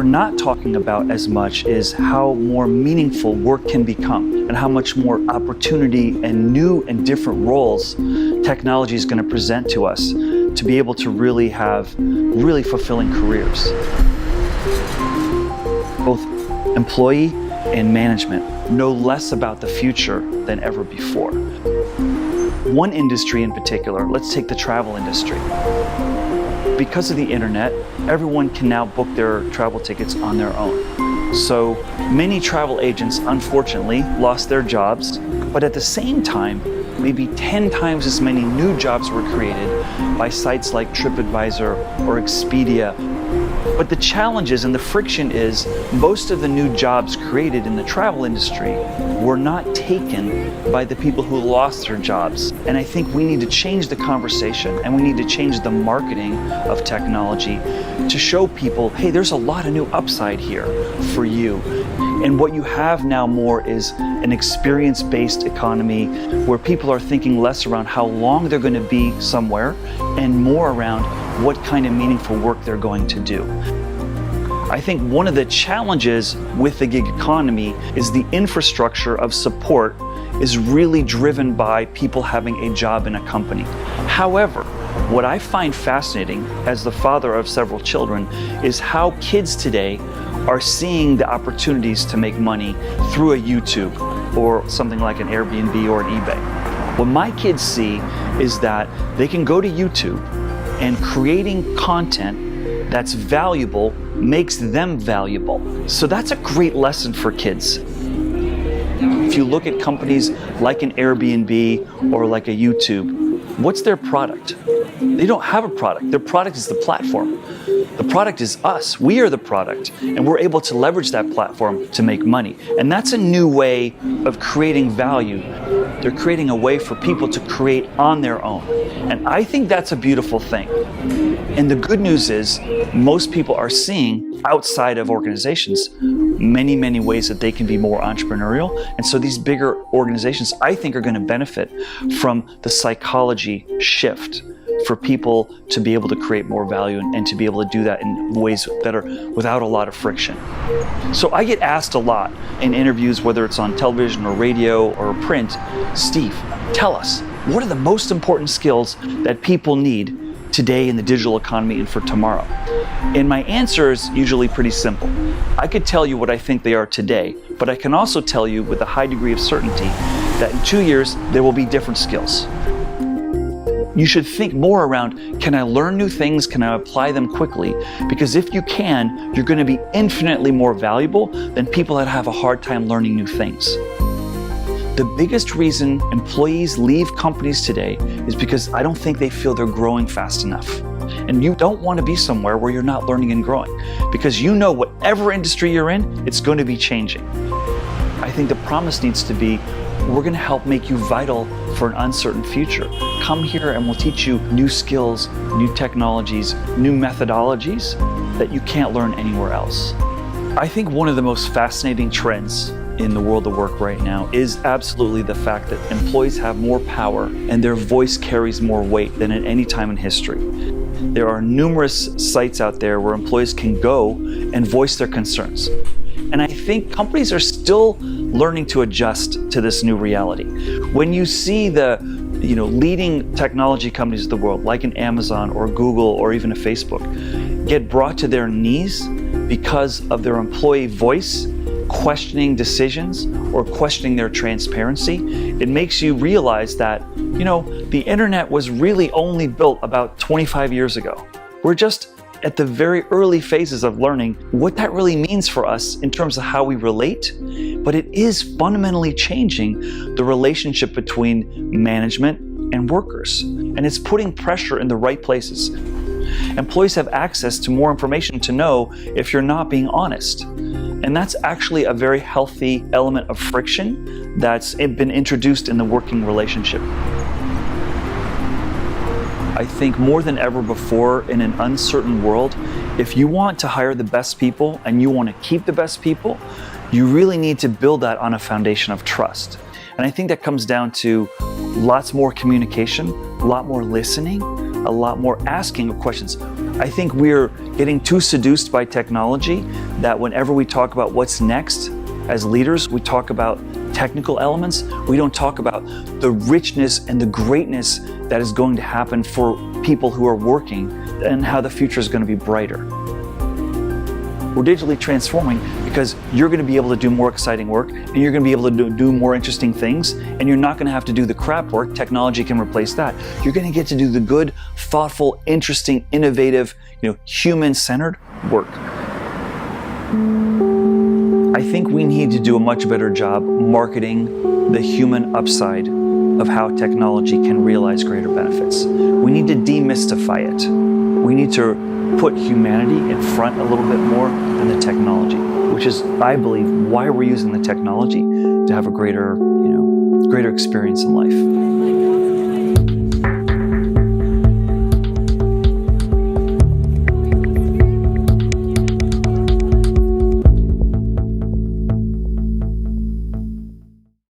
we're not talking about as much is how more meaningful work can become and how much more opportunity and new and different roles technology is going to present to us to be able to really have really fulfilling careers. Both employee and management know less about the future than ever before. One industry in particular, let's take the travel industry. Because of the internet, everyone can now book their travel tickets on their own. So many travel agents, unfortunately, lost their jobs, but at the same time, maybe 10 times as many new jobs were created by sites like TripAdvisor or Expedia. But the challenge is, and the friction is, most of the new jobs created in the travel industry were not taken by the people who lost their jobs. And I think we need to change the conversation and we need to change the marketing of technology to show people, hey, there's a lot of new upside here for you. And what you have now more is an experience-based economy where people are thinking less around how long they're going to be somewhere and more around what kind of meaningful work they're going to do. I think one of the challenges with the gig economy is the infrastructure of support is really driven by people having a job in a company. However, what I find fascinating as the father of several children is how kids today are seeing the opportunities to make money through a YouTube or something like an Airbnb or an eBay. What my kids see is that they can go to YouTube and creating content that's valuable makes them valuable. So that's a great lesson for kids. If you look at companies like an Airbnb or like a YouTube, what's their product? They don't have a product. Their product is the platform. The product is us. We are the product, and we're able to leverage that platform to make money. And that's a new way of creating value. They're creating a way for people to create on their own. And I think that's a beautiful thing. And the good news is most people are seeing outside of organizations many, many ways that they can be more entrepreneurial. And so these bigger organizations, I think, are going to benefit from the psychology shift for people to be able to create more value and to be able to do that in ways that are without a lot of friction. So I get asked a lot in interviews, whether it's on television or radio or print, Steve, tell us, what are the most important skills that people need today in the digital economy and for tomorrow? And my answer is usually pretty simple. I could tell you what I think they are today, but I can also tell you with a high degree of certainty that in 2 years, there will be different skills. You should think more around, can I learn new things? Can I apply them quickly? Because if you can, you're going to be infinitely more valuable than people that have a hard time learning new things. The biggest reason employees leave companies today is because I don't think they feel they're growing fast enough. And you don't want to be somewhere where you're not learning and growing, because you know whatever industry you're in, it's going to be changing. I think the promise needs to be, we're going to help make you vital for an uncertain future. Come here and we'll teach you new skills, new technologies, new methodologies that you can't learn anywhere else. I think one of the most fascinating trends in the world of work right now is absolutely the fact that employees have more power and their voice carries more weight than at any time in history. There are numerous sites out there where employees can go and voice their concerns. And I think companies are still learning to adjust to this new reality. When you see the leading technology companies of the world, like an Amazon or Google or even a Facebook, get brought to their knees because of their employee voice questioning decisions or questioning their transparency, it makes you realize that, the internet was really only built about 25 years ago. We're just at the very early phases of learning what that really means for us in terms of how we relate, but it is fundamentally changing the relationship between management and workers, and it's putting pressure in the right places. Employees have access to more information to know if you're not being honest, and that's actually a very healthy element of friction that's been introduced in the working relationship. I think more than ever before in an uncertain world, if you want to hire the best people and you want to keep the best people, you really need to build that on a foundation of trust. And I think that comes down to lots more communication, a lot more listening, a lot more asking of questions. I think we're getting too seduced by technology that whenever we talk about what's next as leaders, we talk about technical elements. We don't talk about the richness and the greatness that is going to happen for people who are working and how the future is going to be brighter. We're digitally transforming because you're going to be able to do more exciting work and you're going to be able to do more interesting things, and you're not going to have to do the crap work. Technology can replace that. You're going to get to do the good, thoughtful, interesting, innovative, human-centered work. I think we need to do a much better job marketing the human upside of how technology can realize greater benefits. We need to demystify it. We need to put humanity in front a little bit more than the technology, which is, I believe, why we're using the technology to have a greater experience in life.